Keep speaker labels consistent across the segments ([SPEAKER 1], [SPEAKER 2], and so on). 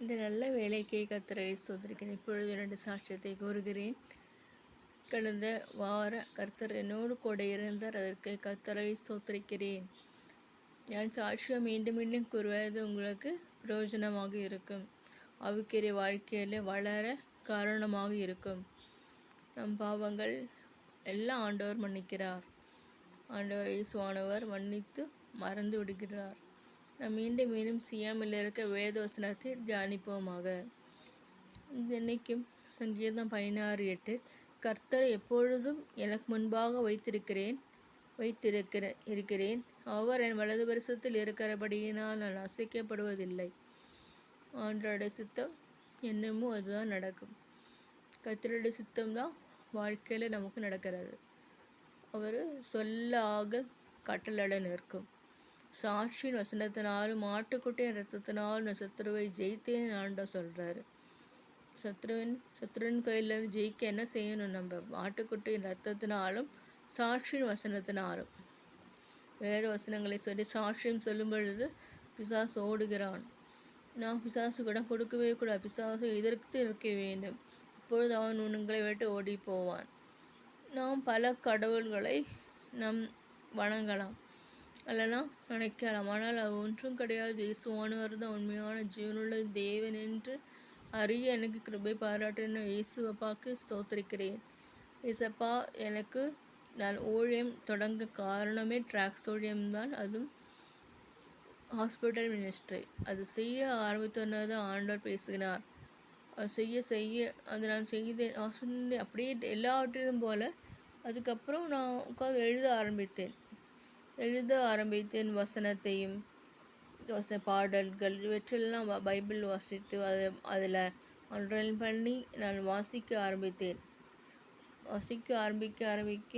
[SPEAKER 1] இந்த நல்ல வேலைக்கே கர்த்தரை ஸ்தோத்திரிக்கிறேன். இப்பொழுது 2 சாட்சியத்தை கூறுகிறேன். கடந்த வார கர்த்தர் என்னோடு கூட இருந்தார். அதற்கு கர்த்தரை ஸ்தோத்திரிக்கிறேன். நான் சாட்சியம் மீண்டும் மீண்டும் கூறுவது உங்களுக்கு பிரயோஜனமாக இருக்கும். ஆவிக்குரிய வாழ்க்கையில் வளர காரணமாக இருக்கும். நம் பாவங்கள் எல்லாம் ஆண்டவர் மன்னிக்கிறார். ஆண்டவர் இயேசுவானவர் மன்னித்து மறந்து விடுகிறார். நாம் மீண்டும் மீண்டும் செய்யாமல் இருக்க வேதவசனத்தை தியானிப்போமாக. இன்னைக்கும் சங்கீதம் 16:8 கர்த்தரை எப்பொழுதும் எனக்கு முன்பாக இருக்கிறேன். அவர் என் வலது பரிசத்தில் இருக்கிறபடியினால் நான் அசைக்கப்படுவதில்லை. ஆண்டவருடைய சித்தம் என்னமோ அதுதான் நடக்கும். கர்த்தருடைய சித்தம்தான் வாழ்க்கையில் நமக்கு நடக்கிறது. அவர் சொல்லாக கட்டளட நிற்கும். சாட்சியின் வசனத்தினாலும் ஆட்டுக்குட்டியின் ரத்தத்தினாலும் நான் சத்துருவை ஜெயித்தேன் ஆண்டவர் சொல்கிறாரு. சத்ருவின் கையிலேருந்து ஜெயிக்க என்ன செய்யணும்? நம்ம ஆட்டுக்குட்டியின் ரத்தத்தினாலும் சாட்சியின் வசனத்தினாலும் வேத வசனங்களை சொல்லி சாட்சியம் சொல்லும் பொழுது பிசாசு ஓடுகிறான். நாம் பிசாசு கூட கொடுக்கவே கூடாது. பிசாசு எதிர்த்து இருக்க வேண்டும். இப்பொழுது அவன் உங்களை விட்டு ஓடி போவான். நாம் பல கடவுள்களை நாம் வணங்கலாம், அல்லனா நினைக்கலாம். ஆனால் அது ஒன்றும் கிடையாது. இயேசுவானவர் தான் உண்மையான ஜீவனுள்ள தேவன் என்று அறிய எனக்கு கிருபை பாராட்டின இயேசுவப்பாக்கு ஸ்தோத்திரிக்கிறேன். இயேசப்பா, எனக்கு நான் ஊழியம் தொடங்க காரணமே ட்ராக்ஸ் ஊழியம்தான். அதுவும் ஹாஸ்பிட்டல் மினிஸ்ட்ரி. அது செய்ய ஆரம்பித்தோன்னே ஆண்டவர் பேசுகிறார். அது செய்ய அது நான் செய்தேன். ஹாஸ்பிட்டல் அப்படியே எல்லாவற்றிலும் போல். அதுக்கப்புறம் நான் உட்காந்து எழுத ஆரம்பித்தேன். வசனத்தையும் பாடல்கள் இவற்றெல்லாம் பைபிள் வாசித்து அதில் அண்டர்லைன் பண்ணி நான் வாசிக்க ஆரம்பிக்க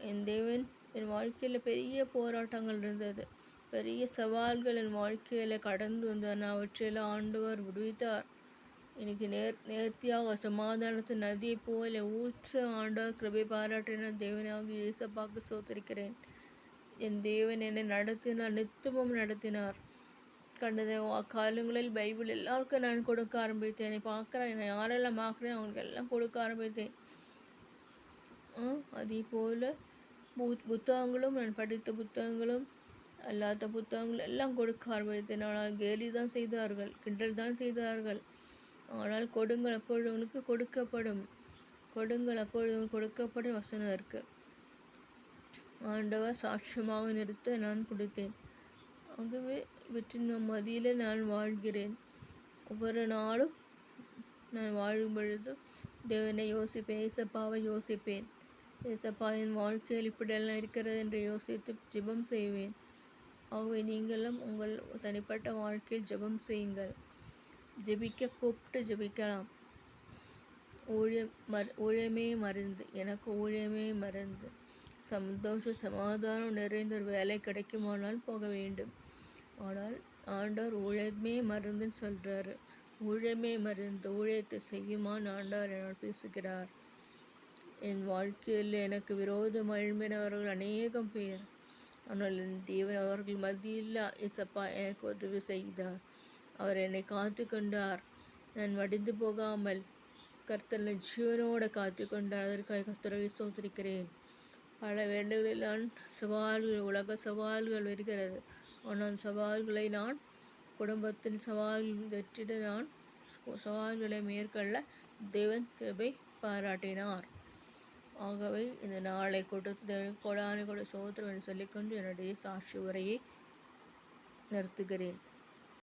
[SPEAKER 1] என் தேவன் என் வாழ்க்கையில் பெரிய போராட்டங்கள் இருந்தது. பெரிய சவால்கள் என் வாழ்க்கையில் கடந்து வந்தார். நான் அவற்றையெல்லாம் ஆண்டவர் விடுவித்தார். இன்னைக்கு நேர்த்தியாக சமாதானத்தின் நதியை போல ஊற்ற ஆண்டவர் கிருபை பாராட்டின தேவனாக இயேசப்பாக்கு ஸ்தோத்திரிக்கிறேன். என் தேவன் என்னை நித்தமும் நடத்தினார். கடந்த காலங்களில் பைபிள் எல்லாருக்கும் நான் கொடுக்க ஆரம்பித்தேன். என்னை யாரெல்லாம் பார்க்குறேன் அவங்களுக்கு எல்லாம் கொடுக்க ஆரம்பித்தேன். அதே போல் புத்தகங்களும் நான் படித்த புத்தகங்களும் அல்லாத புத்தகங்கள் எல்லாம் கொடுக்க ஆரம்பித்தேன். ஆனால் கேலி தான் செய்தார்கள், கிண்டல் தான் செய்தார்கள். ஆனால் கொடுங்கள் அப்பொழுது உங்களுக்கு கொடுக்கப்படும். வசனம் இருக்கு. ஆண்டவர் சாட்சியமாக நிறுத்த நான் கொடுத்தேன். ஆகவே இவற்றின் மதியில் நான் வாழ்கிறேன். ஒவ்வொரு நாளும் நான் வாழும் பொழுது தேவனை யோசிப்பேன், ஏசப்பாவை யோசிப்பேன். ஏசப்பா என் வாழ்க்கையில் இப்படியெல்லாம் இருக்கிறது என்று யோசித்து ஜெபம் செய்வேன். ஆகவே நீங்களும் உங்கள் தனிப்பட்ட வாழ்க்கையில் ஜெபம் செய்யுங்கள். கூப்பிட்டு ஜெபிக்கலாம். ஊழியமே மருந்து, எனக்கு ஊழியமே மருந்து. சமாதானம் நிறைந்த ஒரு வேலை கிடைக்குமானால் போக வேண்டும். ஆனால் ஆண்டவர் ஊழியமே மருந்துன்னு சொல்கிறாரு. ஊழியமே மருந்து, ஊழியத்தை செய்யுமான்னு ஆண்டவர் என்னோடு பேசுகிறார். என் வாழ்க்கையில் எனக்கு விரோதம் எழும்பினவர்கள் அநேகம் பேர். ஆனால் என் தேவன் அவர்கள் மத்தியில் இயேசப்பா எனக்கு உதவி செய்தார். அவர் என்னை காத்து கொண்டார். நான் மடிந்து போகாமல் கர்த்தர் ஜீவனோடு காத்து கொண்டார். அதற்காக கர்த்தரை ஸ்தோத்திரிக்கிறேன். பல வேளைகளில் உலக சவால்கள் வருகிறது. ஆனால் சவால்களை நான் குடும்பத்தின் வெற்றிட நான் சவால்களை மேற்கொள்ள தேவன் கிருபை பாராட்டினார். ஆகவே இந்த நாளை கொடுத்து கொடானு கூட சோத்திரம் என்று சொல்லிக்கொண்டு என்னுடைய சாட்சி உரையை நிறுத்துகிறேன்.